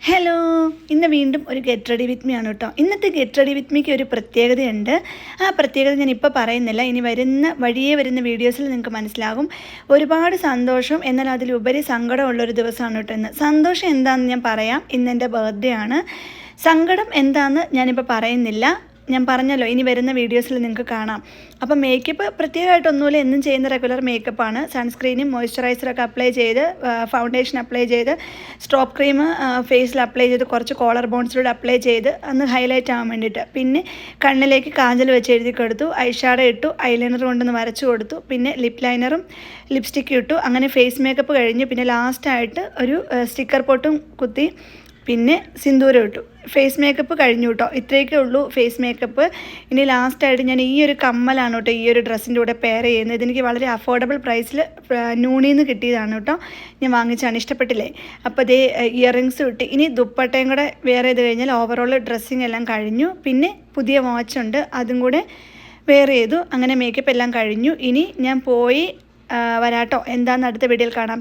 Hello, ഇന്ന് വീണ്ടും ഒരു ഗെറ്റ് റെഡി വിത്ത് മീ ആണ് കേട്ടോ. ഇന്നത്തെ ഗെറ്റ് റെഡി വിത്ത് മീക്ക് ഒരു പ്രത്യേകതയുണ്ട്. ആ പ്രത്യേകത ഞാൻ ഇപ്പോൾ പറയുന്നില്ല, ഇനി വഴിയേ വരുന്ന വീഡിയോസിൽ നിങ്ങൾക്ക് മനസ്സിലാകും. ഒരുപാട് സന്തോഷം, എന്നാൽ അതിലുപരി സങ്കടമുള്ളൊരു ദിവസമാണ് കേട്ടോ ഇന്ന്. സന്തോഷം എന്താണെന്ന് ഞാൻ പറയാം, ഇന്ന് എൻ്റെ ബർത്ത്ഡേ ആണ്. സങ്കടം എന്താണെന്ന് ഞാനിപ്പോൾ പറയുന്നില്ല, ഞാൻ പറഞ്ഞല്ലോ ഇനി വരുന്ന വീഡിയോസിൽ നിങ്ങൾക്ക് കാണാം. അപ്പോൾ മേക്കപ്പ് പ്രത്യേകമായിട്ടൊന്നുമില്ല, എന്നും ചെയ്യുന്ന റെഗുലർ മേക്കപ്പാണ്. സൺസ്ക്രീനും മോയ്സ്ചറൈസറൊക്കെ അപ്ലൈ ചെയ്ത്, ഫൗണ്ടേഷൻ അപ്ലൈ ചെയ്ത്, സ്ട്രോപ്പ് ക്രീം ഫേസിൽ അപ്ലൈ ചെയ്ത്, കുറച്ച് കോളർ ബോൺസിലൂടെ അപ്ലൈ ചെയ്ത് അന്ന് ഹൈലൈറ്റ് ആവാൻ വേണ്ടിയിട്ട്. പിന്നെ കണ്ണിലേക്ക് കാജൽ വെച്ച് എഴുതി കൊടുത്തു, ഐ ഷാഡോ ഇട്ടു, ഐലൈനർ കൊണ്ടൊന്ന് വരച്ചു കൊടുത്തു, പിന്നെ ലിപ് ലൈനറും ലിപ്സ്റ്റിക്കും ഇട്ടു. അങ്ങനെ ഫേസ് മേക്കപ്പ് കഴിഞ്ഞ് പിന്നെ ലാസ്റ്റായിട്ട് ഒരു സ്റ്റിക്കർ പൊട്ടും കുത്തി, പിന്നെ സിന്ദൂരം ഇട്ടു. ഫേസ് മേക്കപ്പ് കഴിഞ്ഞു കേട്ടോ. ഇത്രയൊക്കെ ഉള്ളൂ ഫേസ് മേക്കപ്പ്. ഇനി ലാസ്റ്റായിട്ട് ഞാൻ ഈ ഒരു കമ്മലാണ് കേട്ടോ ഈ ഒരു ഡ്രസ്സിൻ്റെ കൂടെ പെയർ ചെയ്യുന്നത്. ഇതെനിക്ക് വളരെ അഫോർഡബിൾ പ്രൈസിൽ നൂണിന്ന് കിട്ടിയതാണ് കേട്ടോ. ഞാൻ വാങ്ങിച്ചാണ്, ഇഷ്ടപ്പെട്ടില്ലേ. അപ്പോൾ ഇതേ ഇയറിങ്സ് ഇട്ട് ഇനി ദുപ്പട്ടയും കൂടെ വേറെ ചെയ്ത് കഴിഞ്ഞാൽ ഓവറോൾ ഡ്രസ്സിങ് എല്ലാം കഴിഞ്ഞു. പിന്നെ പുതിയ വാച്ചുണ്ട്, അതും കൂടെ വെയർ ചെയ്തു. അങ്ങനെ മേക്കപ്പ് എല്ലാം കഴിഞ്ഞു. ഇനി ഞാൻ പോയി വരാട്ടോ. എന്താണെന്ന് അടുത്ത വീഡിയോയിൽ കാണാം.